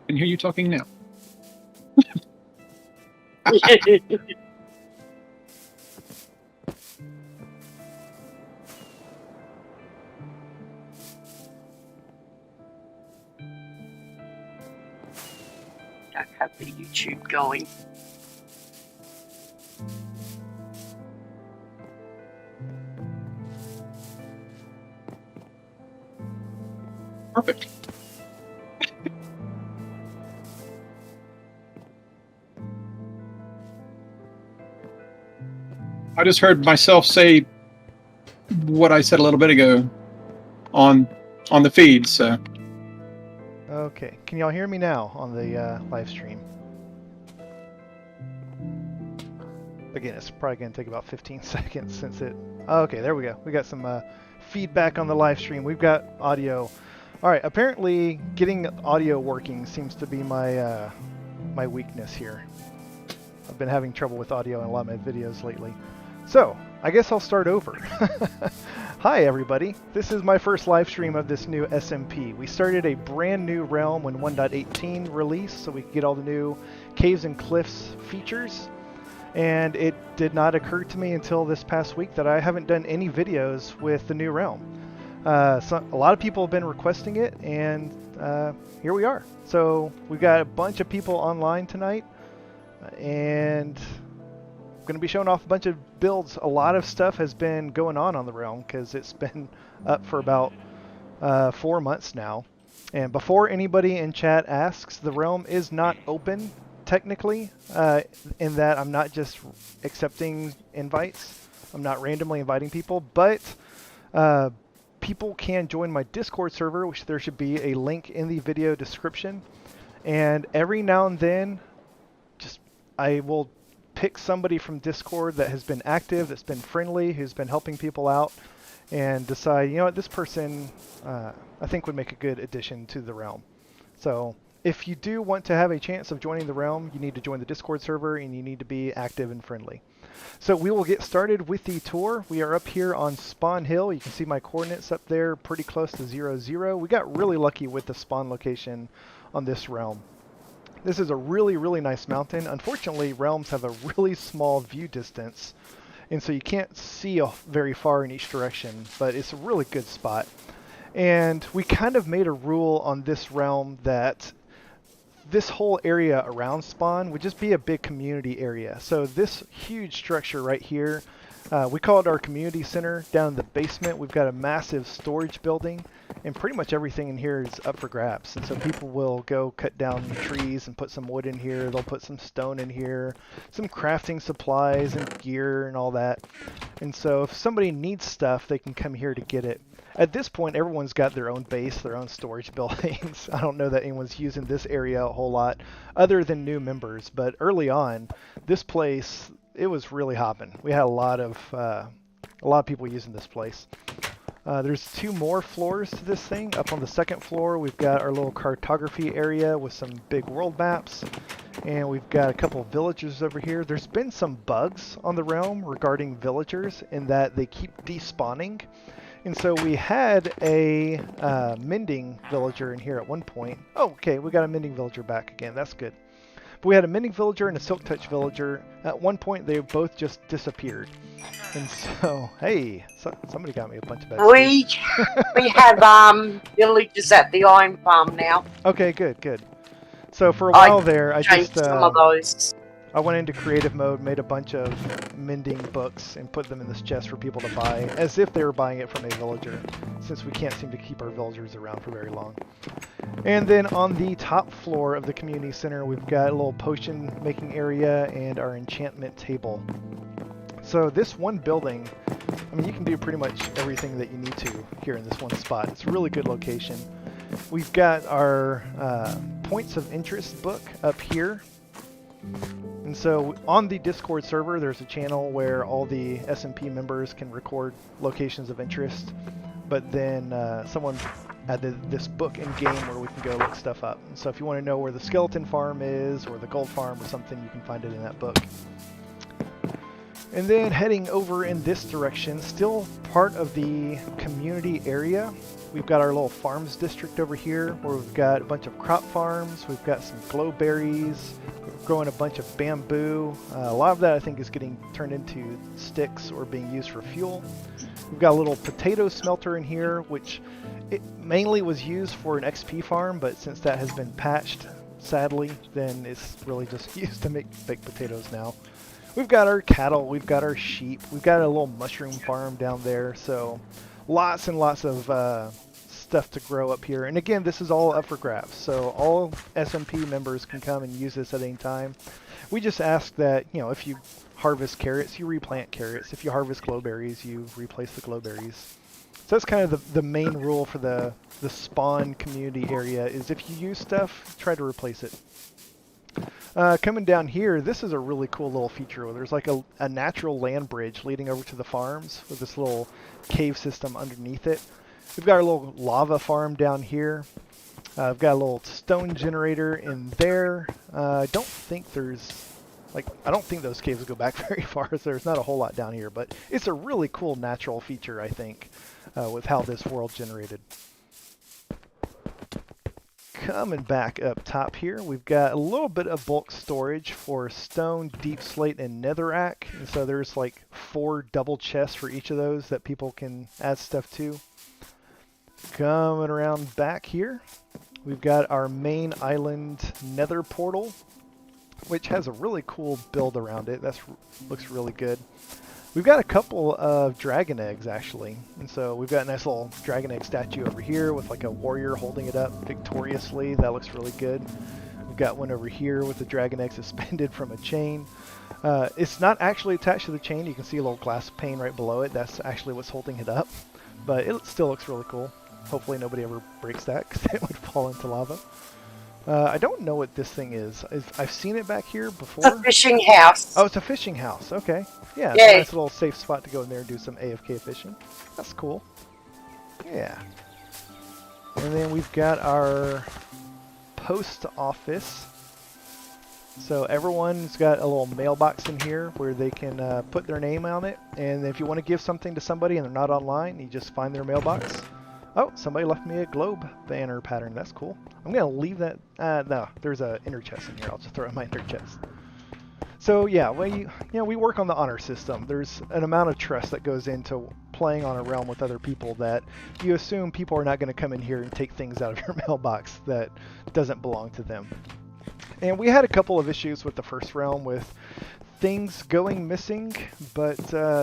can hear you talking now. Don't have the YouTube going. Perfect. I just heard myself say what I said a little bit ago on the feed, so. Okay, can y'all hear me now on the live stream? Again, it's probably going to take about 15 seconds since it... Okay, there we go. We got some feedback on the live stream. We've got audio. All right, apparently getting audio working seems to be my my weakness here. I've been having trouble with audio in a lot of my videos lately. So, I guess I'll start over. Hi everybody, this is my first live stream of this new SMP. We started a brand new realm when 1.18 released, so we could get all the new Caves and Cliffs features. And it did not occur to me until this past week that I haven't done any videos with the new realm. So a lot of people have been requesting it, and here we are. So we've got a bunch of people online tonight, and I'm going to be showing off a bunch of builds. A lot of stuff has been going on the realm because it's been up for about 4 months now. And before anybody in chat asks, the realm is not open technically, in that I'm not just accepting invites. I'm not randomly inviting people, but people can join my Discord server, which there should be a link in the video description. And every now and then, I will pick somebody from Discord that has been active, that's been friendly, who's been helping people out, and decide, you know what, this person I think would make a good addition to the realm. So if you do want to have a chance of joining the realm, you need to join the Discord server and you need to be active and friendly. So we will get started with the tour. We are up here on Spawn Hill. You can see my coordinates up there, pretty close to 0, 0. We got really lucky with the spawn location on this realm. This is a really, really nice mountain. Unfortunately, realms have a really small view distance, and so you can't see very far in each direction, but it's a really good spot. And we kind of made a rule on this realm that this whole area around spawn would just be a big community area. So this huge structure right here, we call it our community center. Down in the basement, we've got a massive storage building, and pretty much everything in here is up for grabs. And so people will go cut down trees and put some wood in here. They'll put some stone in here, some crafting supplies and gear and all that. And so if somebody needs stuff, they can come here to get it. At this point, everyone's got their own base, their own storage buildings. I don't know that anyone's using this area a whole lot other than new members, but early on, this place, it was really hopping. We had a lot of people using this place. There's 2 more floors to this thing. Up on the 2nd floor, we've got our little cartography area with some big world maps, and we've got a couple of villagers over here. There's been some bugs on the realm regarding villagers in that they keep despawning. And so we had a mending villager in here at one point. Oh, okay, we got a mending villager back again. That's good. But we had a mending villager and a silk touch villager. At one point, they both just disappeared. And so, hey, somebody got me a bunch of XP. We have villagers at the iron farm now. Okay, good, good. So for a while there, I just some of those. I went into creative mode, made a bunch of mending books, and put them in this chest for people to buy, as if they were buying it from a villager, since we can't seem to keep our villagers around for very long. And then on the top floor of the community center, we've got a little potion making area and our enchantment table. So this one building, I mean, you can do pretty much everything that you need to here in this one spot. It's a really good location. We've got our points of interest book up here. And so on the Discord server, there's a channel where all the SMP members can record locations of interest, but then someone added this book in game where we can go look stuff up. And so if you want to know where the skeleton farm is or the gold farm or something, you can find it in that book. And then heading over in this direction, still part of the community area, we've got our little farms district over here where we've got a bunch of crop farms, we've got some glowberries, we're growing a bunch of bamboo. A lot of that I think is getting turned into sticks or being used for fuel. We've got a little potato smelter in here, which it mainly was used for an XP farm, but since that has been patched, sadly, then it's really just used to make baked potatoes now. We've got our cattle, we've got our sheep, we've got a little mushroom farm down there, so lots and lots of stuff to grow up here. And again, this is all up for grabs, so all SMP members can come and use this at any time. We just ask that, you know, if you harvest carrots, you replant carrots. If you harvest glowberries, you replace the glowberries. So that's kind of the main rule for the spawn community area, is if you use stuff, try to replace it. Coming down here, this is a really cool little feature. There's like a natural land bridge leading over to the farms with this little cave system underneath it. We've got our little lava farm down here. I've got a little stone generator in there. I don't think those caves go back very far, so there's not a whole lot down here, but it's a really cool natural feature, I think, with how this world generated. Coming back up top here, we've got a little bit of bulk storage for stone, deep slate, and netherrack. And so there's like 4 double chests for each of those that people can add stuff to. Coming around back here, we've got our main island nether portal, which has a really cool build around it. Looks really good. We've got a couple of dragon eggs, actually. And so we've got a nice little dragon egg statue over here with like a warrior holding it up victoriously. That looks really good. We've got one over here with the dragon egg suspended from a chain. It's not actually attached to the chain. You can see a little glass pane right below it. That's actually what's holding it up. But it still looks really cool. Hopefully nobody ever breaks that because it would fall into lava. I don't know what this thing is. I've seen it back here before. A fishing house. Oh, it's a fishing house. Okay. Yeah, it's Yay. a nice little safe spot to go in there and do some AFK fishing. That's cool. Yeah. And then we've got our post office. So everyone's got a little mailbox in here where they can put their name on it. And if you want to give something to somebody and they're not online, you just find their mailbox. Oh, somebody left me a globe banner pattern. That's cool. I'm going to leave that. No, there's an inner chest in here. I'll just throw in my inner chest. So yeah, we work on the honor system. There's an amount of trust that goes into playing on a realm with other people that you assume people are not going to come in here and take things out of your mailbox that doesn't belong to them. And we had a couple of issues with the first realm with things going missing, but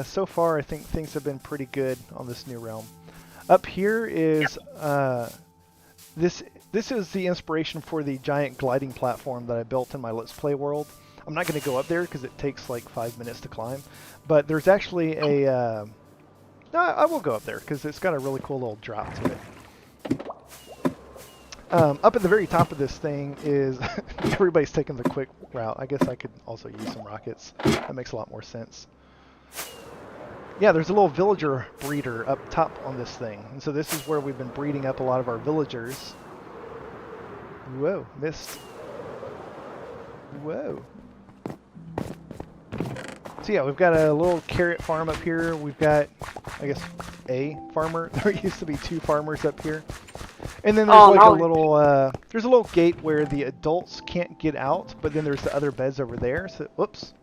so far I think things have been pretty good on this new realm. Up here is this is the inspiration for the giant gliding platform that I built in my Let's Play world. I'm not going to go up there because it takes like 5 minutes to climb, but there's actually a no, I will go up there because it's got a really cool little drop to it. Up at the very top of this thing is everybody's taking the quick route. I guess I could also use some rockets. That makes a lot more sense. Yeah, there's a little villager breeder up top on this thing. And so this is where we've been breeding up a lot of our villagers. Whoa, missed. Whoa. So yeah, we've got a little carrot farm up here. We've got, I guess, a farmer. There used to be 2 farmers up here. And then there's there's a little gate where the adults can't get out, but then there's the other beds over there. So, whoops.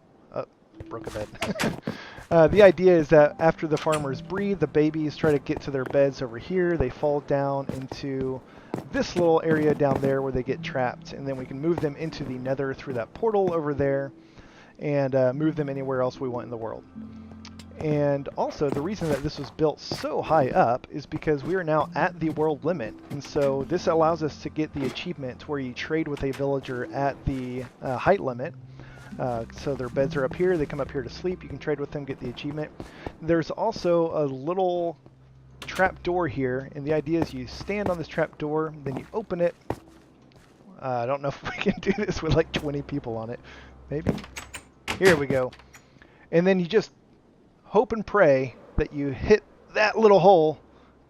Broke a bed. The idea is that after the farmers breed, the babies try to get to their beds over here. They fall down into this little area down there where they get trapped, and then we can move them into the nether through that portal over there and move them anywhere else we want in the world. And also, the reason that this was built so high up is because we are now at the world limit, and so this allows us to get the achievement where you trade with a villager at the height limit. So their beds are up here, they come up here to sleep, you can trade with them, get the achievement. There's also a little trap door here, and the idea is you stand on this trap door, then you open it. I don't know if we can do this with like 20 people on it. Maybe? Here we go. And then you just hope and pray that you hit that little hole,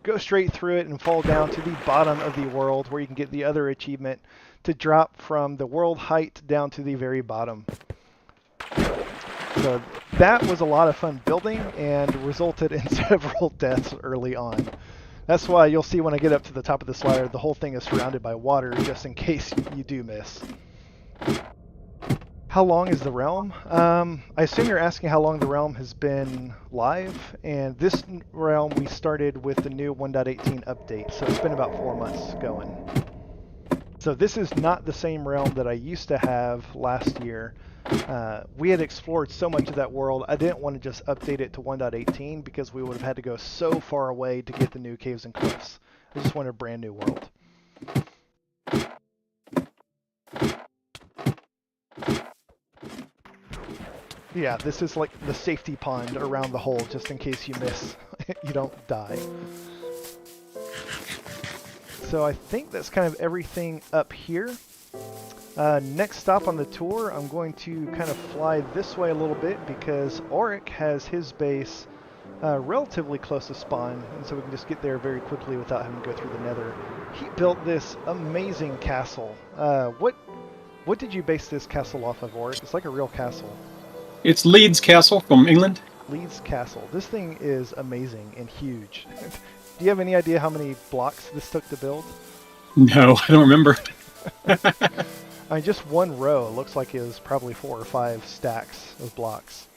go straight through it, and fall down to the bottom of the world where you can get the other achievement to drop from the world height down to the very bottom. So that was a lot of fun building and resulted in several deaths early on. That's why you'll see when I get up to the top of this ladder, the whole thing is surrounded by water, just in case you do miss. How long is the realm? I assume you're asking how long the realm has been live, and this realm we started with the new 1.18 update, so it's been about 4 months going. So this is not the same realm that I used to have last year. We had explored so much of that world, I didn't want to just update it to 1.18 because we would have had to go so far away to get the new caves and cliffs. I just wanted a brand new world. Yeah, this is like the safety pond around the hole, just in case you miss, you don't die. So I think that's kind of everything up here. Next stop on the tour, I'm going to kind of fly this way a little bit because Orrick has his base relatively close to spawn, and so we can just get there very quickly without having to go through the Nether. He built this amazing castle. What did you base this castle off of, Orrick? It's like a real castle. It's Leeds Castle from England. Leeds Castle. This thing is amazing and huge. Do you have any idea how many blocks this took to build? No, I don't remember. I mean, just one row looks like it was probably 4 or 5 stacks of blocks.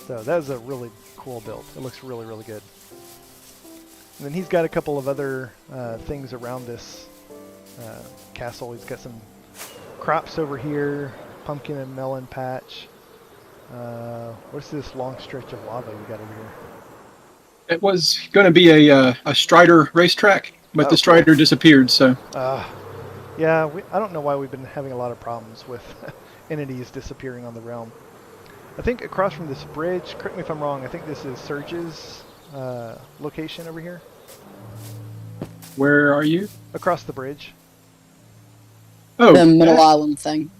So that is a really cool build. It looks really, really good. And then he's got a couple of other things around this castle. He's got some crops over here, pumpkin and melon patch. What's this long stretch of lava we got over here? It was going to be a Strider racetrack, but the Strider disappeared, so... Yeah, I don't know why we've been having a lot of problems with entities disappearing on the realm. I think across from this bridge, correct me if I'm wrong, I think this is Surge's location over here. Where are you? Across the bridge. Oh, The middle island thing.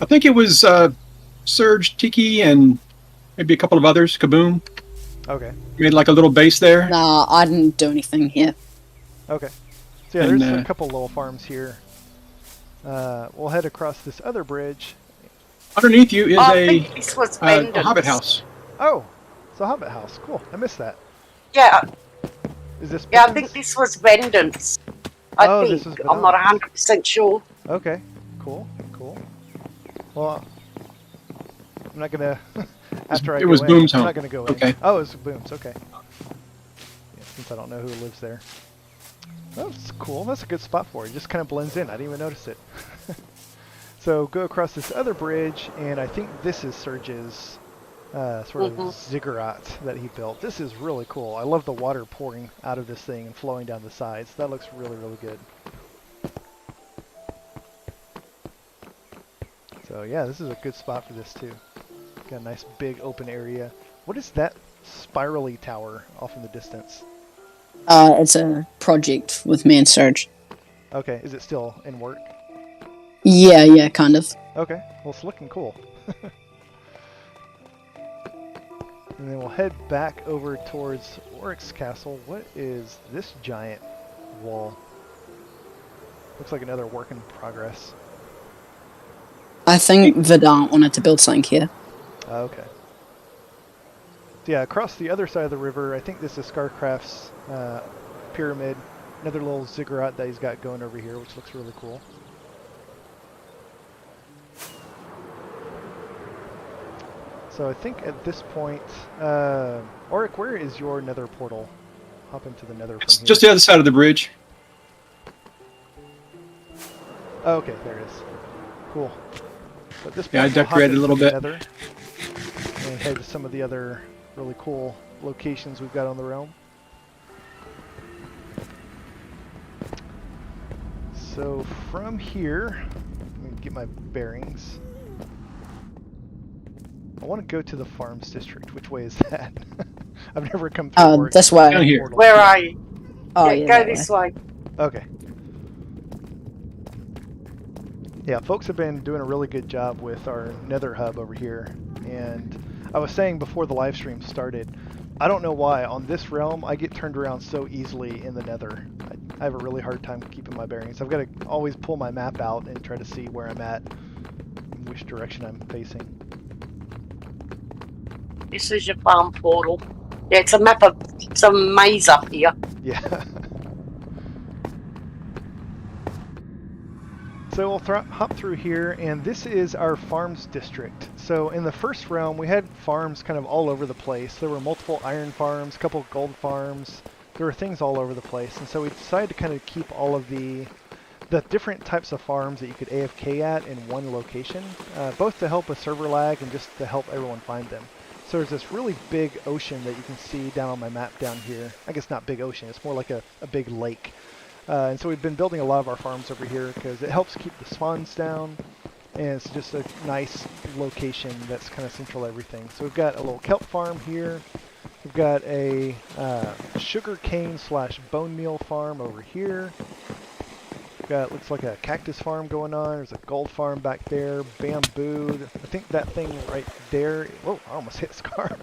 I think it was Surge, Tiki, and maybe a couple of others. Kaboom. Okay. Made like a little base there. Nah, I didn't do anything here. Okay. So yeah, And, there's a couple little farms here. We'll head across this other bridge. Underneath you is I think this was a Vengeance. hobbit house. Oh, it's a hobbit house. Cool. I missed that. Yeah, Is this? yeah. I Pippin's? think this was Vengeance. I Oh, think. this is I'm not Vengeance. 100% sure. Okay. Cool. Cool. Well, I'm not gonna. After I It go was in, Boom's I'm home. not gonna go Okay. in. Oh, it was Boom's. Okay. Yeah, since I don't know who lives there. Oh, that's cool. That's a good spot for it. It just kind of blends in. I didn't even notice it. So go across this other bridge, and I think this is Surge's sort of ziggurat that he built. This is really cool. I love the water pouring out of this thing and flowing down the sides. That looks really, really good. So yeah, this is a good spot for this too. Got a nice big open area. What is that spirally tower off in the distance? It's a project with me and Serge. Okay, is it still in work? Yeah, kind of. Okay, well it's looking cool. And then we'll head back over towards Orrick's castle. What is this giant wall? Looks like another work in progress. I think Verdant wanted to build something here. Okay. So yeah, across the other side of the river, I think this is Scarcraft's pyramid. Another little ziggurat that he's got going over here, which looks really cool. So I think at this point, Orrick, where is your Nether portal? Hop into the Nether It's from here. just the other side of the bridge. Oh, okay, there it is. Cool. So at this Yeah, I point, we'll hop decorated a little into the bit. Nether and head to some of the other really cool locations we've got on the realm. So from here, let me get my bearings. I want to go to the Farms District. Which way is that? I've never come through. Orrick's This way. Down here. portal. Where are you? Oh, Yeah, yeah, go that this way. way. Okay. Yeah, folks have been doing a really good job with our Nether hub over here. And I was saying before the live stream started, I don't know why on this realm I get turned around so easily in the Nether. I have a really hard time keeping my bearings. I've got to always pull my map out and try to see where I'm at, and which direction I'm facing. This is your farm portal. Yeah, it's a map of some maze up here. Yeah. So we'll hop through here, and this is our farms district. So in the first realm, we had farms kind of all over the place. There were multiple iron farms, a couple of gold farms. There were things all over the place, and so we decided to kind of keep all of the different types of farms that you could AFK at in one location, both to help with server lag and just to help everyone find them. So there's this really big ocean that you can see down on my map down here. I guess not big ocean, it's more like a big lake. And so we've been building a lot of our farms over here because it helps keep the spawns down, and it's just a nice location that's kind of central to everything. So we've got a little kelp farm here. We've got a sugar cane / bone meal farm over here. We've got, looks like a cactus farm going on. There's a gold farm back there, bamboo. I think that thing right there, whoa, I almost hit Scar,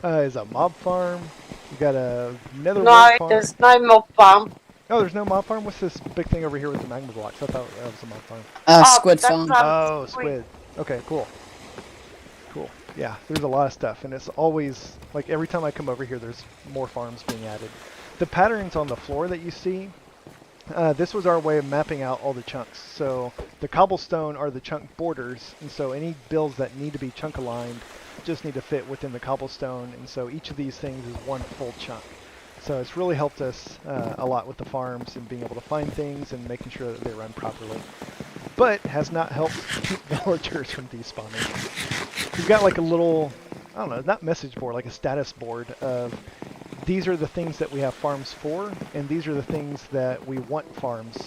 is a mob farm. We've got a nether No, farm. there's no mob farm. Oh, there's no mob farm? What's this big thing over here with the magma blocks? I thought that was a mob farm. Squid that's, farm. Oh, squid. Okay, cool. Cool. Yeah, there's a lot of stuff, and it's always, like, every time I come over here, there's more farms being added. The patterns on the floor that you see, this was our way of mapping out all the chunks. So the cobblestone are the chunk borders, and so any builds that need to be chunk aligned just need to fit within the cobblestone, and so each of these things is one full chunk. So it's really helped us a lot with the farms and being able to find things and making sure that they run properly. But has not helped keep villagers from despawning. We've got like a little, I don't know, not message board, like a status board of these are the things that we have farms for, and these are the things that we want farms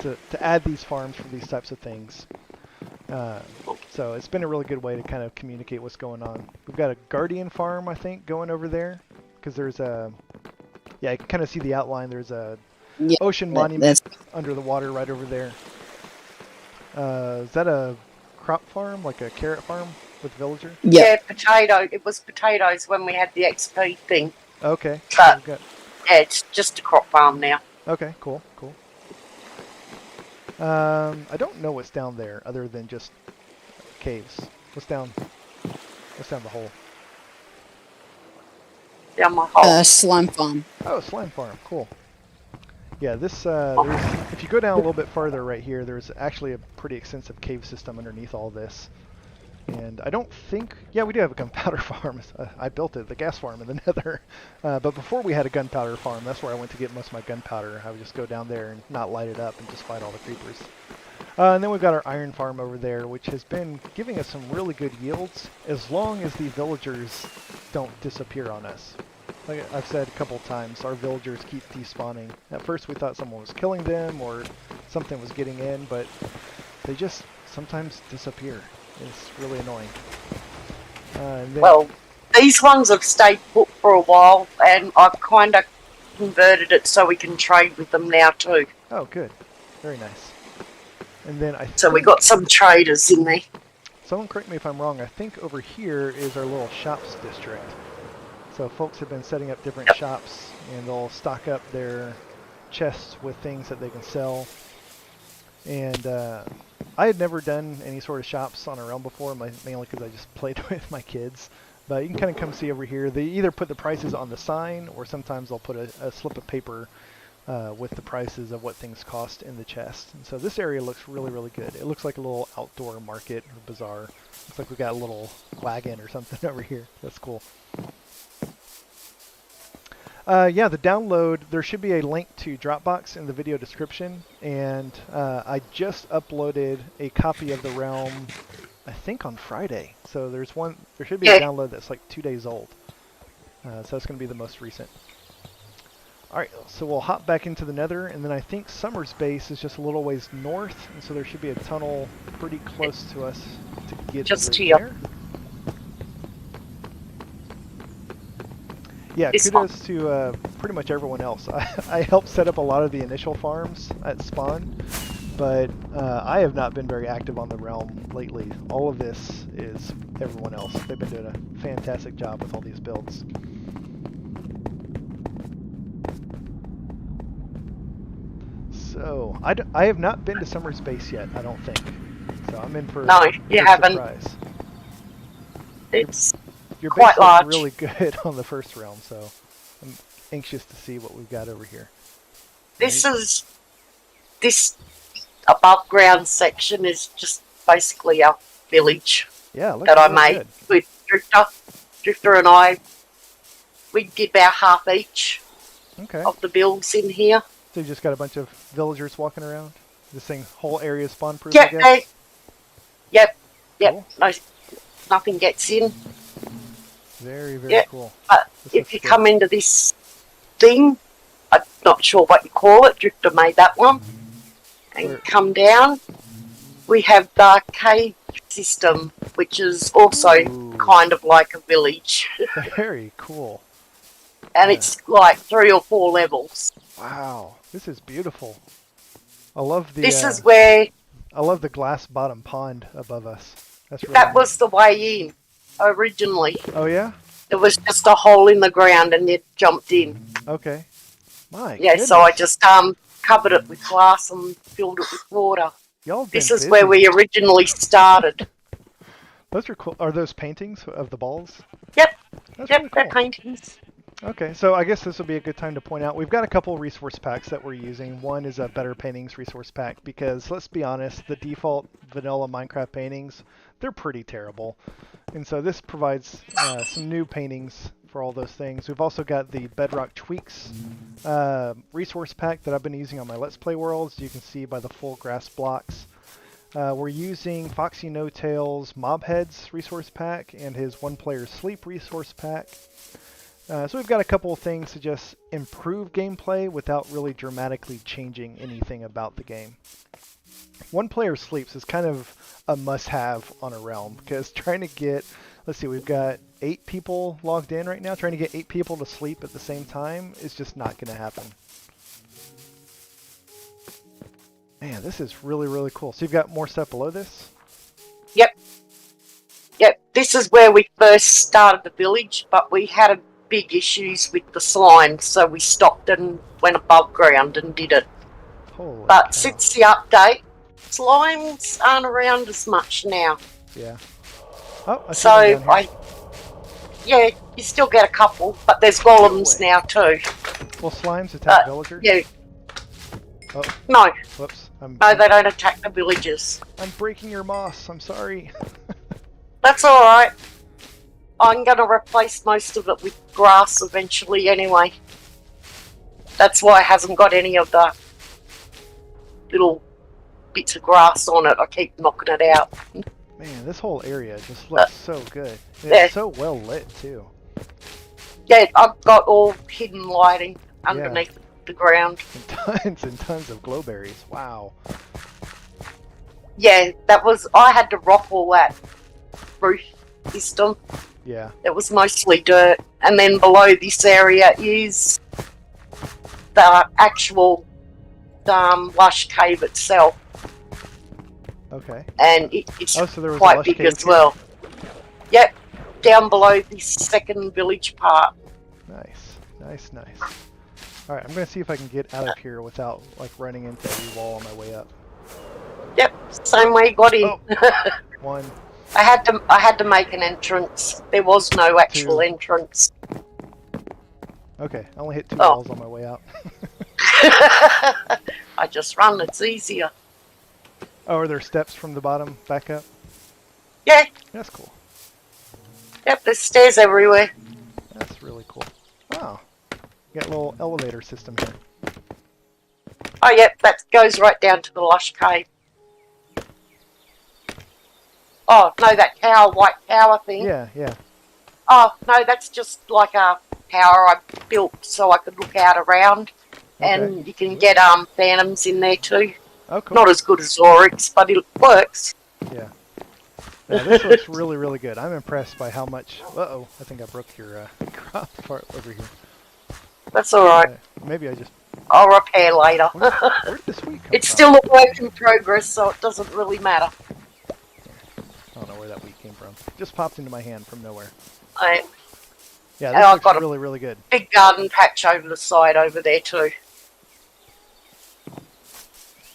to add these farms for these types of things. So it's been a really good way to kind of communicate what's going on. We've got a guardian farm, I think, going over there. Because there's a, yeah, I can kind of see the outline. There's a ocean monument under the water right over there. Is that a crop farm, like a carrot farm with villagers? Yeah, potato. It was potatoes when we had the XP thing. Okay. But yeah, it's just a crop farm now. Okay, cool, cool. I don't know what's down there other than just caves. What's down the hole? Down my hole. Slime farm. Oh, slime farm. Cool. Yeah, this, if you go down a little bit farther right here, there's actually a pretty extensive cave system underneath all this. And I don't think, yeah, we do have a gunpowder farm. I built it, the gas farm in the Nether. But before we had a gunpowder farm, that's where I went to get most of my gunpowder. I would just go down there and not light it up and just fight all the creepers. And then we've got our iron farm over there, which has been giving us some really good yields, as long as the villagers don't disappear on us. Like I've said a couple times, our villagers keep despawning. At first we thought someone was killing them or something was getting in, but they just sometimes disappear. It's really annoying. Well, these ones have stayed put for a while, and I've kind of converted it so we can trade with them now too. Oh, good. Very nice. And then so we got some traders in there. Someone correct me if I'm wrong. I think over here is our little shops district. So folks have been setting up different shops, and they'll stock up their chests with things that they can sell. And I had never done any sort of shops on a realm before, mainly because I just played with my kids. But you can kind of come see over here. They either put the prices on the sign, or sometimes they'll put a slip of paper with the prices of what things cost in the chest. And so this area looks really, really good. It looks like a little outdoor market or bazaar. Looks like we got a little wagon or something over here. That's cool. Yeah, the download, there should be a link to Dropbox in the video description, and I just uploaded a copy of the realm, I think on Friday. So there should be a download that's like 2 days old. So that's going to be the most recent. Alright, so we'll hop back into the Nether, and then I think Summer's base is just a little ways north, and so there should be a tunnel pretty close to us to get just here. There. Yeah, kudos to pretty much everyone else. I helped set up a lot of the initial farms at spawn, but I have not been very active on the realm lately. All of this is everyone else. They've been doing a fantastic job with all these builds. So, I have not been to Summer's base yet, I don't think. So I'm in for no, you haven't. Surprise. Your quite base large. looked really good on the first realm, so I'm anxious to see what we've got over here. This above ground section is just basically our village Yeah, it looks that I really made good. with Drifter and I. We did about half each Okay. of the builds in here. So you just got a bunch of villagers walking around? This thing, whole area is spawn proof, I Yep, guess? yep. Cool. No, nothing gets in. Very, very Yep. cool. But This if looks you good. come into this thing, I'm not sure what you call it. Drifter made that one. And Where- come down. We have the cave system, which is also Ooh. kind of like a village. Very cool. And Yeah. it's like 3 or 4 levels. Wow, this is beautiful. I love the This is where I love the glass bottom pond above us. That's really that neat. was the way in originally. Oh yeah? It was just a hole in the ground and it jumped in. Okay. My Yeah, goodness. so I just covered it with glass and filled it with water. Y'all been This is busy. where we originally started. Those are cool. Are those paintings of the balls? Yep, That's yep, really they're cool. paintings. Okay, so I guess this will be a good time to point out we've got a couple resource packs that we're using. One is a Better Paintings resource pack because, let's be honest, the default vanilla Minecraft paintings, they're pretty terrible. And so this provides some new paintings for all those things. We've also got the Bedrock Tweaks resource pack that I've been using on my Let's Play worlds. You can see by the full grass blocks. We're using Foxy No Tail's Mob Heads resource pack and his One Player Sleep resource pack. So we've got a couple of things to just improve gameplay without really dramatically changing anything about the game. One Player Sleeps is kind of a must-have on a realm because trying to get, let's see, we've got 8 people logged in right now. Trying to get 8 people to sleep at the same time is just not going to happen. Man, this is really, really cool. So you've got more stuff below this? Yep. Yep, this is where we first started the village, but we had big issues with the slime, so we stopped and went above ground and did it. Holy But cow. since the update, slimes aren't around as much now. Yeah. Oh, I see So one down here. yeah, you still get a couple, but there's golems way. now too. Will slimes attack villagers? Yeah. Oh, No, whoops. no, they don't attack the villagers. I'm breaking your moss. I'm sorry. That's all right. I'm going to replace most of it with grass eventually anyway. That's why it hasn't got any of the little bits of grass on it. I keep knocking it out. Man, this whole area just looks so good. And yeah. It's so well lit too. Yeah, I've got all hidden lighting underneath the ground. And tons of glowberries. Wow. Yeah, I had to rock all that roof system. Yeah. It was mostly dirt. And then below this area is the actual lush cave itself. Okay. And it's Oh, so there was a quite lush big cave as here? well. Yep, down below this second village part. Nice. Nice, nice. Alright, I'm going to see if I can get out of here without like running into every wall on my way up. Yep, same way you got in. Oh. One. I had to make an entrance. There was no actual 2. entrance. Okay, I only hit 2 Oh. walls on my way out. I just run, it's easier. Oh, are there steps from the bottom back up? Yeah, That's cool. yep, there's stairs everywhere. That's really cool. Wow. Got a little elevator system here. Oh, yep, that goes right down to the lush cave. Oh, no, that white tower thing. Yeah, yeah. Oh, no, that's just like a tower I built so I could look out around. And Okay. you can get phantoms in there too. Oh, cool. Not as good as Orrick's, but it works. Yeah. Yeah, this looks really, really good. I'm impressed by how much... Uh-oh, I think I broke your crop part over here. That's alright. Maybe I just... I'll repair later. Where did this wheat come It's from? still a work in progress, so it doesn't really matter. I don't know where that wheat came from. Just popped into my hand from nowhere. Yeah, And this I've looks got a really, really good. big garden patch over the side over there too.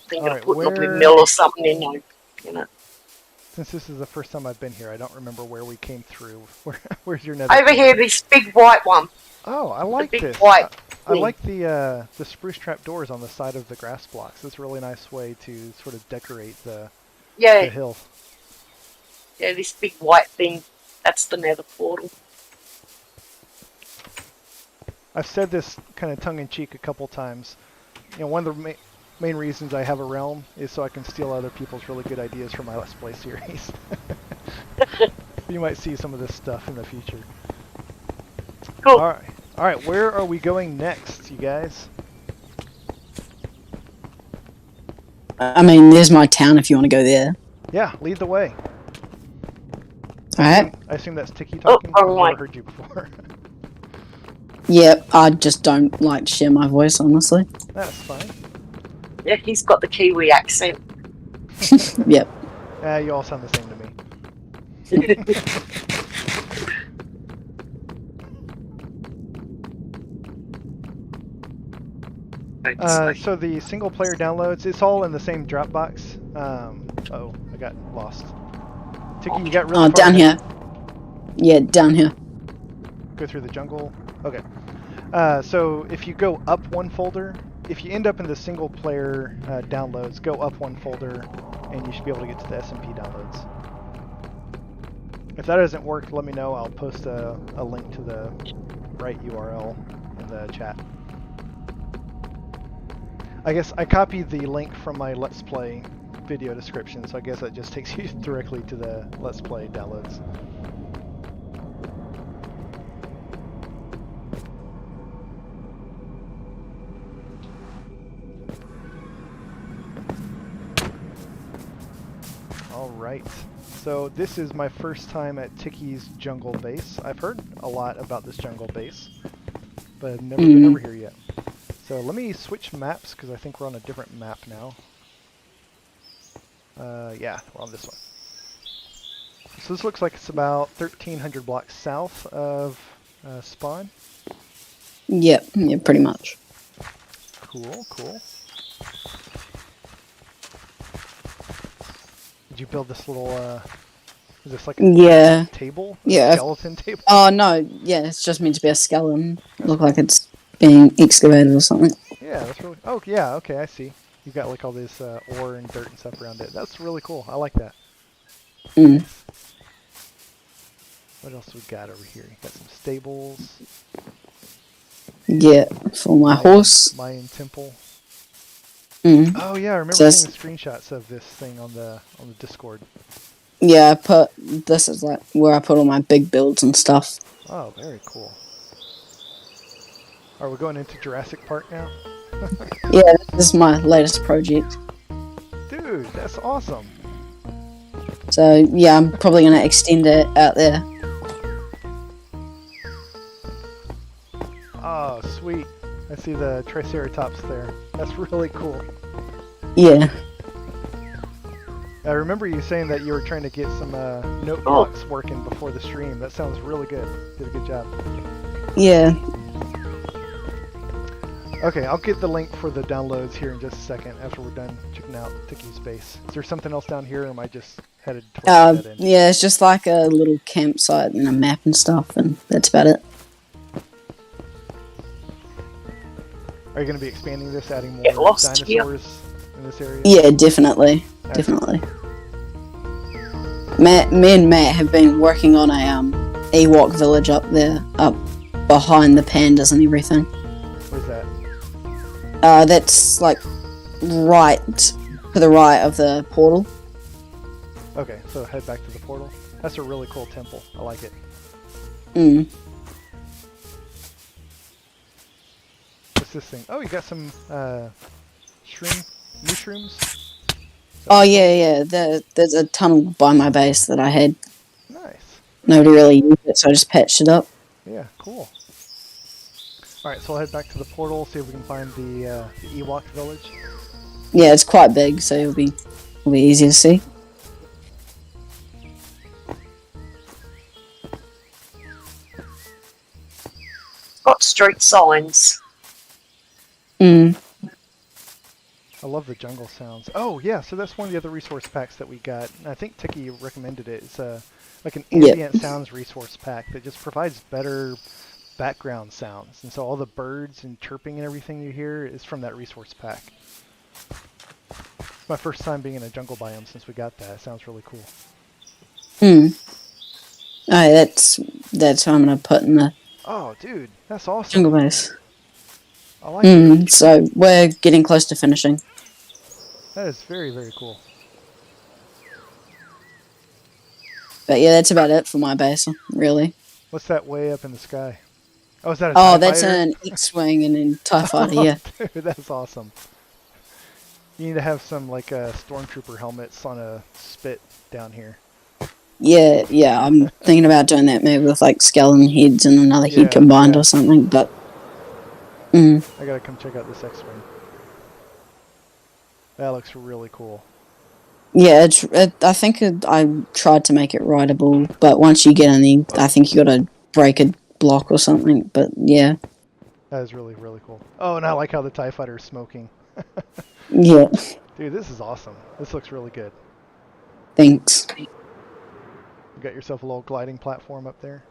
Thinking Alright, of putting a where- windmill or something in it. Since this is the first time I've been here, I don't remember where we came through. Where's your nether? Over here, this big white one. Oh, I like big this. white I thing. like the spruce trap doors on the side of the grass blocks. It's a really nice way to sort of decorate the Yeah, hill. yeah, this big white thing. That's the nether portal. I've said this kind of tongue-in-cheek a couple times. You know, one of the main reasons I have a realm is so I can steal other people's really good ideas for my Let's Play series. You might see some of this stuff in the future. Cool. All right. Where are we going next, you guys? I mean, there's my town if you want to go there. Yeah, lead the way. Alright. I assume that's Tiki talking. Oh, I've my. never heard you before. Yep, I just don't like to share my voice, honestly. That's fine. Yeah, he's got the Kiwi accent. Yep. You all sound the same to me. So the single player downloads, it's all in the same Dropbox. Oh, I got lost. Tiki, you got really Oh, far down ahead. here. Yeah, down here. Go through the jungle. Okay. So if you go up one folder, if you end up in the single player downloads, go up one folder and you should be able to get to the SMP downloads. If that doesn't work, let me know. I'll post a link to the right URL in the chat. I guess I copied the link from my Let's Play video description, so I guess that just takes you directly to the Let's Play downloads. Alright, so this is my first time at Tiki's jungle base. I've heard a lot about this jungle base, but I've never been over here yet. So let me switch maps, because I think we're on a different map now. Yeah, we're on this one. So this looks like it's about 1,300 blocks south of spawn. Yep, yeah, pretty much. Cool, cool. Did you build this little, is this like a table? Yeah. A skeleton table? Oh, no, yeah, it's just meant to be a skeleton. Look like it's being excavated or something. Yeah, that's really, oh yeah, okay, I see. You've got like all this ore and dirt and stuff around it. That's really cool. I like that. Mm. What else we got over here? Got some stables. Yeah, for my horse. Mayan temple. Mm. Oh yeah, I remember So seeing screenshots of this thing on the Discord. Yeah, this is like where I put all my big builds and stuff. Oh, very cool. Are we going into Jurassic Park now? Yeah, this is my latest project. Dude, that's awesome. So yeah, I'm probably gonna extend it out there. Oh, sweet. I see the Triceratops there. That's really cool. Yeah. I remember you saying that you were trying to get some note blocks working before the stream. That sounds really good. Did a good job. Yeah. Okay, I'll get the link for the downloads here in just a second after we're done checking out Tiki's base. Is there something else down here, or am I just headed towards that end? Yeah, it's just like a little campsite and a map and stuff, and that's about it. Are you going to be expanding this, adding more Get lost dinosaurs in this area? Yeah, definitely. Definitely. Me and Matt have been working on a Ewok village up there, up behind the pandas and everything. Where's that? That's like right to the right of the portal. Okay, so head back to the portal. That's a really cool temple. I like it. Mm. What's this thing? Oh, you got some mushrooms? Oh yeah. There's a tunnel by my base that I had. Nice. Nobody really used it, so I just patched it up. Yeah, cool. Alright, so I'll head back to the portal, see if we can find the Ewok village. Yeah, it's quite big, so it'll be easy to see. Got street signs. Mm. I love the jungle sounds. Oh yeah, so that's one of the other resource packs that we got. I think Tiki recommended it. It's like an ambient sounds resource pack that just provides better background sounds. And so all the birds and chirping and everything you hear is from that resource pack. It's my first time being in a jungle biome since we got that. It sounds really cool. Alright, that's what I'm gonna put in the Oh, dude, that's awesome. jungle base. I like it. So we're getting close to finishing. That is very, very cool. But yeah, that's about it for my base, really. What's that way up in the sky? Oh, is that a Oh, TIE that's fighter? an X-Wing and then TIE fighter, yeah. Dude, that's awesome. You need to have some like stormtrooper helmets on a spit down here. Yeah, I'm thinking about doing that maybe with like skeleton heads and another head combined or something, but... I gotta come check out this X-Wing. That looks really cool. Yeah, I think I tried to make it rideable, but once you get in there, I think you gotta break a block or something, but yeah. That is really, really cool. Oh, and I like how the TIE fighter is smoking. Yeah. Dude, this is awesome. This looks really good. Thanks. You got yourself a little gliding platform up there?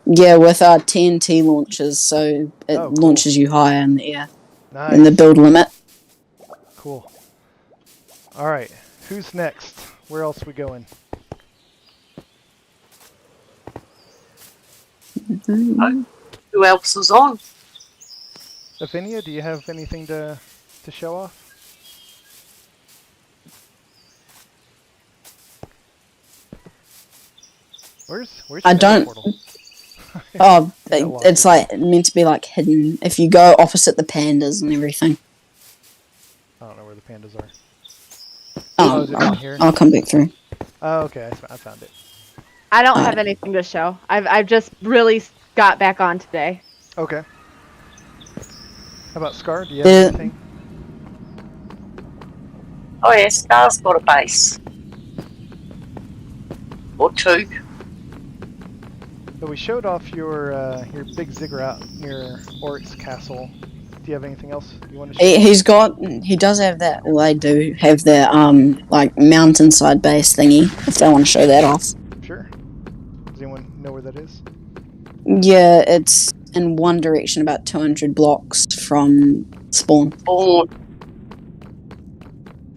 Yeah, with our TNT launchers, so it launches you higher in the air. Nice. In the build limit. Cool. Alright, who's next? Where else are we going? Who else is on? Avinia, do you have anything to show off? Where's I the don't. portal? Oh, it's like meant to be like hidden. If you go opposite the pandas and everything. I don't know where the pandas are. Oh, is it down here? I'll come back through. Oh, okay, I found it. I don't have anything to show. I've just really got back on today. Okay. How about Scar? Do you have anything? Oh yeah, Star's got a base. Or two. So we showed off your big ziggurat near Orrick's castle. Do you have anything else you want to show? He does have that. Well, they do have their like mountainside base thingy. If they want to show that off. Sure. Does anyone know where that is? Yeah, it's in one direction, about 200 blocks from spawn. Or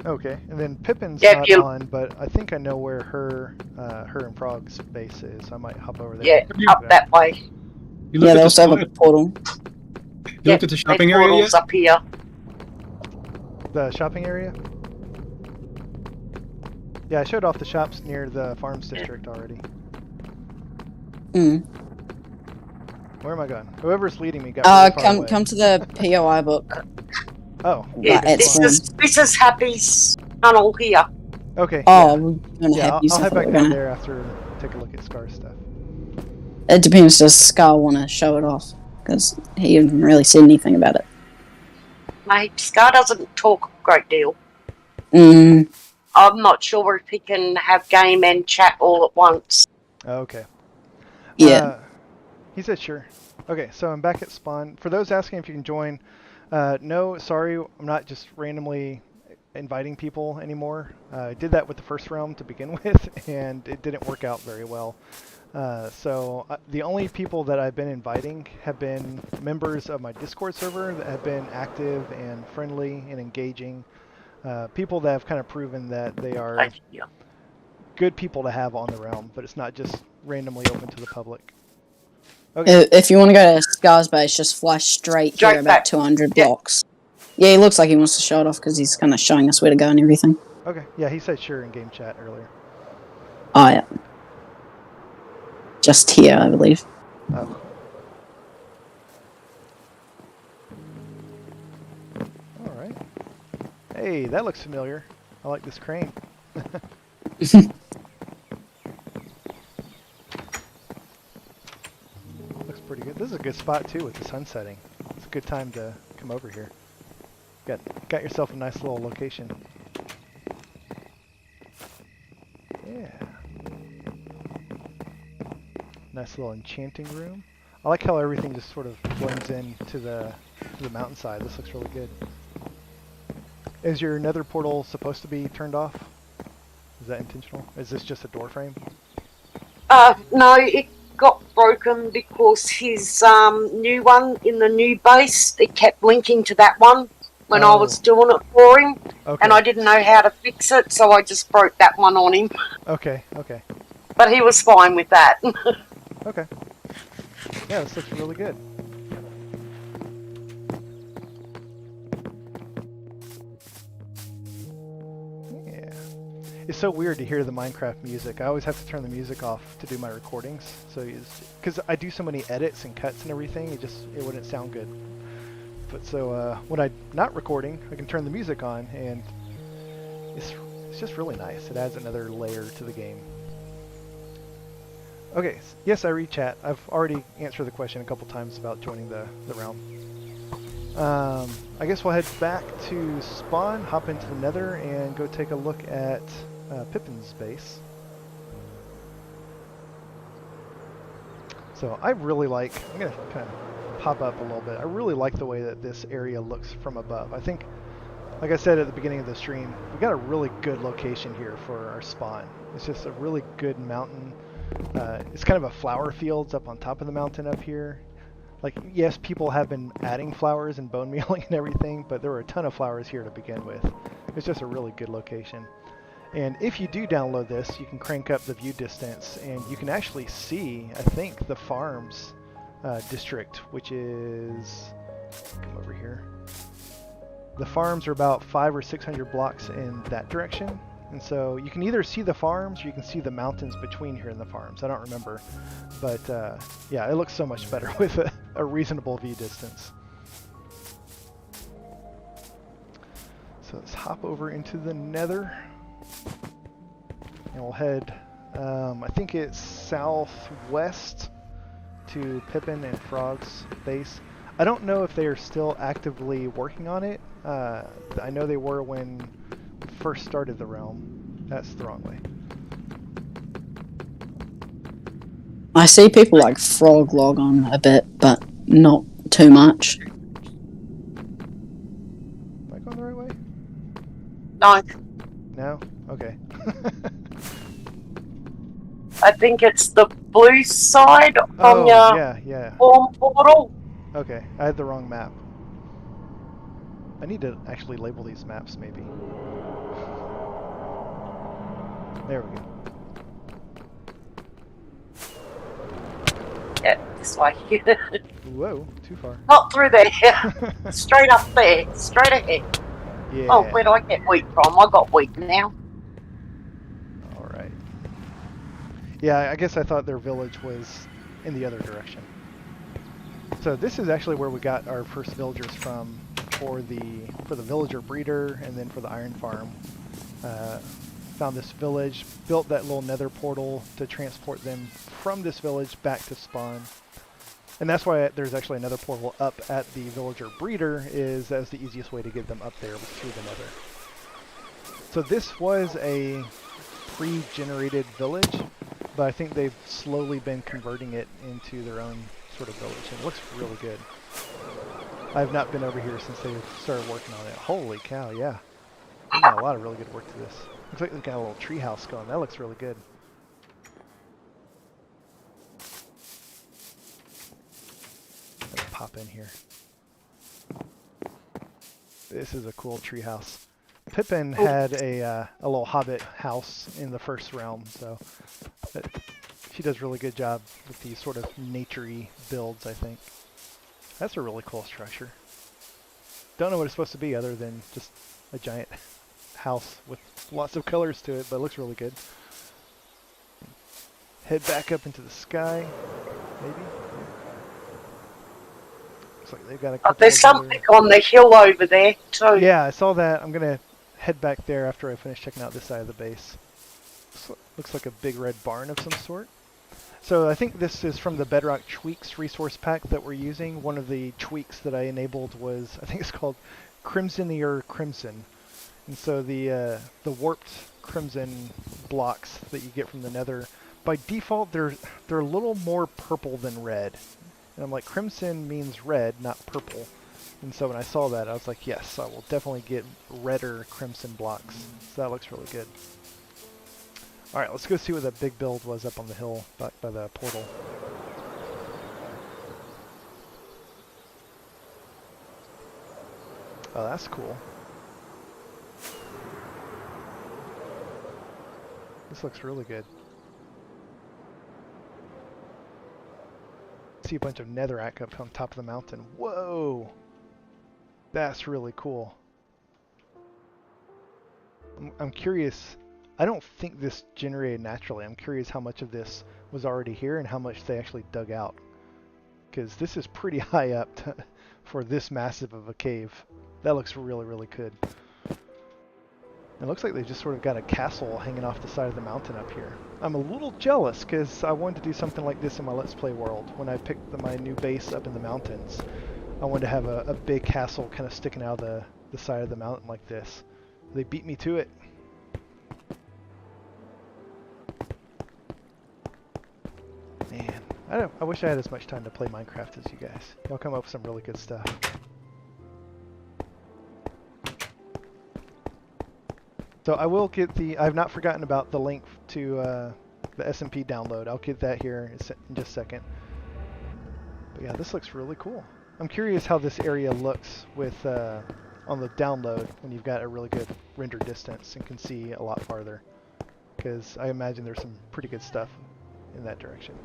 Okay, and then Pippin's Yeah, not you- on, but I think I know where her and Frog's base is. I might hop over there. yeah, and check up it that way. You Yeah, looked they at also have the, a portal. you looked at the shopping their area portal's yet? up here. out. The shopping area? Yeah, I showed off the shops near the farms district already. Where am I going? Whoever's leading me got really far away. Come to the POI book. Oh, Yeah, Right, it's this is Happy's tunnel here. okay. Oh, we're gonna yeah, have you. I'll head back we're down gonna- there after take a look at Scar's stuff. It depends. Does Scar want to show it off? Because he didn't really say anything about it. Mate, Scar doesn't talk a great deal. Mm, I'm not sure if he can have game and chat all at once. Oh, okay. yeah. He said sure. Okay, so I'm back at spawn. For those asking if you can join, no, sorry, I'm not just randomly inviting people anymore. I did that with the first realm to begin with, and it didn't work out very well. So the only people that I've been inviting have been members of my Discord server that have been active and friendly and engaging. People that have kind of proven that they are Yeah. good people to have on the realm, but it's not just randomly open to the public. Okay. If you want to go to Scar's base, just fly straight Straight here back. about 200 Yeah. blocks. Yeah, he looks like he wants to show it off because he's kind of showing us where to go and everything. Okay. Yeah, he said sure in game chat earlier. Oh, yeah. Just here, I believe. Oh. All right. Hey, that looks familiar. I like this crane. Looks pretty good. This is a good spot too with the sun setting. It's a good time to come over here. Got yourself a nice little location. Yeah. Nice little enchanting room. I like how everything just sort of blends in to the mountainside. This looks really good. Is your nether portal supposed to be turned off? Is that intentional? Is this just a door frame? No, it got broken because his new one in the new base, it kept linking to that one when I was doing it for him. Okay. And I didn't know how to fix it, so I just broke that one on him. Okay, okay. But he was fine with that. Okay. Yeah, this looks really good. Yeah. It's so weird to hear the Minecraft music. I always have to turn the music off to do my recordings. So, because I do so many edits and cuts and everything, it wouldn't sound good. But so when I'm not recording, I can turn the music on, and it's just really nice. It adds another layer to the game. Okay, yes, I read chat. I've already answered the question a couple times about joining the realm. I guess we'll head back to spawn, hop into the Nether, and go take a look at Pippin's base. So I really like, I'm going to kind of pop up a little bit. I really like the way that this area looks from above. I think, like I said at the beginning of the stream, we got a really good location here for our spawn. It's just a really good mountain. It's kind of a flower fields up on top of the mountain up here. Like, yes, people have been adding flowers and bone mealing and everything, but there were a ton of flowers here to begin with. It's just a really good location. And if you do download this, you can crank up the view distance, and you can actually see, I think, the farms district, which is, come over here. The farms are about 500 or 600 blocks in that direction. And so you can either see the farms or you can see the mountains between here and the farms. I don't remember. But yeah, it looks so much better with a reasonable view distance. So let's hop over into the Nether. And we'll head, I think it's southwest to Pippin and Frog's base. I don't know if they are still actively working on it. I know they were when we first started the realm. That's the wrong way. I see people like frog log on a bit, but not too much. Am I going the right way? No, No? Okay. I think it's the blue side on your yeah. form portal. Okay, I had the wrong map. I need to actually label these maps, maybe. There we go. Yeah, this way. Whoa, too far. Not through there. Straight up there. Straight ahead. Yeah. Oh, where do I get wheat from? I got wheat now. Alright. Yeah, I guess I thought their village was in the other direction. So this is actually where we got our first villagers from for the villager breeder and then for the iron farm. Found this village, built that little nether portal to transport them from this village back to spawn. And that's why there's actually another portal up at the villager breeder, is that's the easiest way to get them up there through the nether. So this was a pre-generated village, but I think they've slowly been converting it into their own sort of village, and it looks really good. I have not been over here since they started working on it. Holy cow, yeah. They got a lot of really good work to this. Looks like they've got a little tree house going. That looks really good. Let's pop in here. This is a cool tree house. Pippin had a little hobbit house in the first realm, so she does a really good job with these sort of nature-y builds, I think. That's a really cool structure. Don't know what it's supposed to be other than just a giant house with lots of colors to it, but it looks really good. Head back up into the sky, maybe. Looks like they've got a couple There's something on the hill over there too. Yeah, I saw that. I'm gonna head back there after I finish checking out this side of the base. Looks like a big red barn of some sort. So I think this is from the Bedrock Tweaks resource pack that we're using. One of the tweaks that I enabled was, I think it's called Crimsonier Crimson. And so the warped crimson blocks that you get from the Nether, by default they're a little more purple than red. And I'm like, crimson means red, not purple. And so when I saw that, I was like, yes, I will definitely get redder crimson blocks. So that looks really good. Alright, let's go see what that big build was up on the hill back by the portal. Oh, that's cool. This looks really good. See a bunch of netherrack up on top of the mountain. Whoa! That's really cool. I'm curious. I don't think this generated naturally. I'm curious how much of this was already here and how much they actually dug out. Because this is pretty high up for this massive of a cave. That looks really, really good. It looks like they just sort of got a castle hanging off the side of the mountain up here. I'm a little jealous because I wanted to do something like this in my Let's Play world. When I picked my new base up in the mountains, I wanted to have a big castle kind of sticking out of the side of the mountain like this. They beat me to it. Man, I wish I had as much time to play Minecraft as you guys. Y'all come up with some really good stuff. So I will get I've not forgotten about the link to the SMP download. I'll get that here in just a second. But yeah, this looks really cool. I'm curious how this area looks with on the download when you've got a really good render distance and can see a lot farther. Because I imagine there's some pretty good stuff in that direction.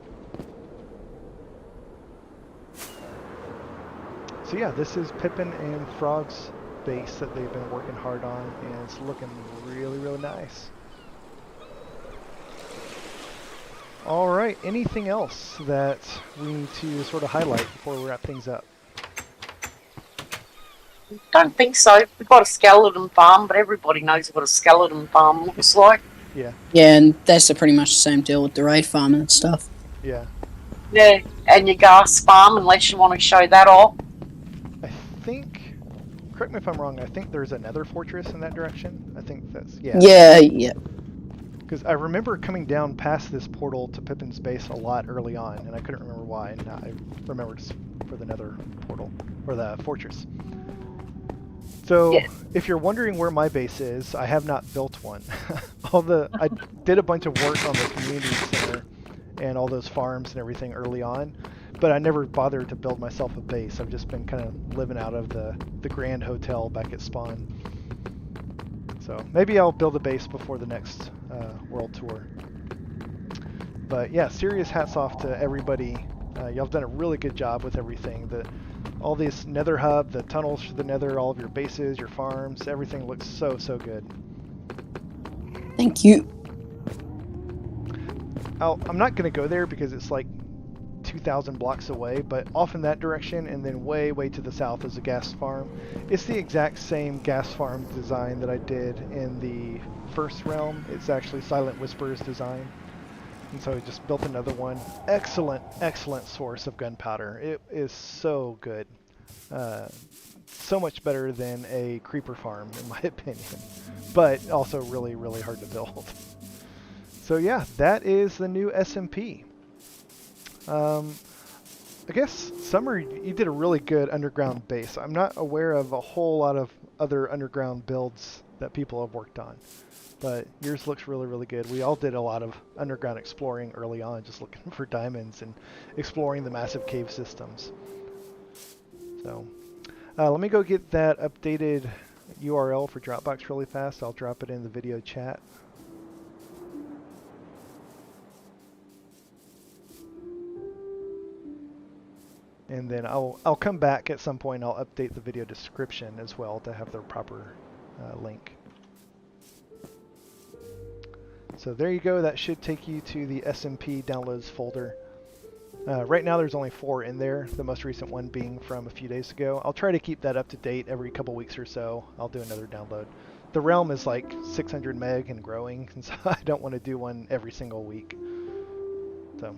So yeah, this is Pippin and Frog's base that they've been working hard on, and it's looking really, really nice. Alright, anything else that we need to sort of highlight before we wrap things up? Don't think so. We've got a skeleton farm, but everybody knows what a skeleton farm looks like. Yeah. Yeah, and that's pretty much the same deal with the raid farming and stuff. Yeah. Yeah, and your gas farm, unless you want to show that off. I think, correct me if I'm wrong, I think there's a Nether fortress in that direction. I think that's, yeah. Yeah. Because I remember coming down past this portal to Pippin's base a lot early on, and I couldn't remember why, and now I remembered for the Nether portal, or the fortress. So, Yeah. if you're wondering where my base is, I have not built one. I did a bunch of work on the community center and all those farms and everything early on, but I never bothered to build myself a base. I've just been kind of living out of the Grand Hotel back at Spawn. So maybe I'll build a base before the next world tour. But yeah, serious hats off to everybody. Y'all have done a really good job with everything. All this Nether hub, the tunnels for the Nether, all of your bases, your farms, everything looks so, so good. Thank you. I'm not going to go there because it's like 2,000 blocks away, but off in that direction and then way, way to the south is a gas farm. It's the exact same gas farm design that I did in the first realm. It's actually Silent Whisper's design. And so I just built another one. Excellent, excellent source of gunpowder. It is so good. So much better than a creeper farm, in my opinion. But also really, really hard to build. So yeah, that is the new SMP. I guess, Summer, you did a really good underground base. I'm not aware of a whole lot of other underground builds that people have worked on. But yours looks really, really good. We all did a lot of underground exploring early on, just looking for diamonds and exploring the massive cave systems. So, let me go get that updated URL for Dropbox really fast. I'll drop it in the video chat. And then I'll come back at some point. I'll update the video description as well to have the proper link. So there you go. That should take you to the SMP downloads folder. Right now there's only 4 in there, the most recent one being from a few days ago. I'll try to keep that up to date every couple weeks or so. I'll do another download. The realm is like 600 meg and growing, and so I don't want to do one every single week. So,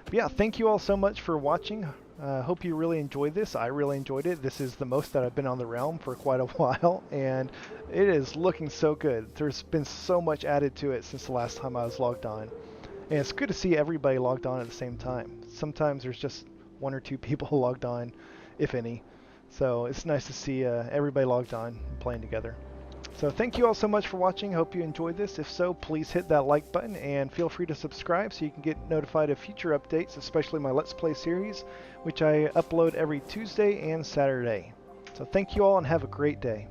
but yeah, thank you all so much for watching. Hope you really enjoyed this. I really enjoyed it. This is the most that I've been on the realm for quite a while, and it is looking so good. There's been so much added to it since the last time I was logged on. And it's good to see everybody logged on at the same time. Sometimes there's just 1 or 2 people logged on, if any. So it's nice to see everybody logged on and playing together. So thank you all so much for watching. Hope you enjoyed this. If so, please hit that like button and feel free to subscribe so you can get notified of future updates, especially my Let's Play series, which I upload every Tuesday and Saturday. So thank you all and have a great day.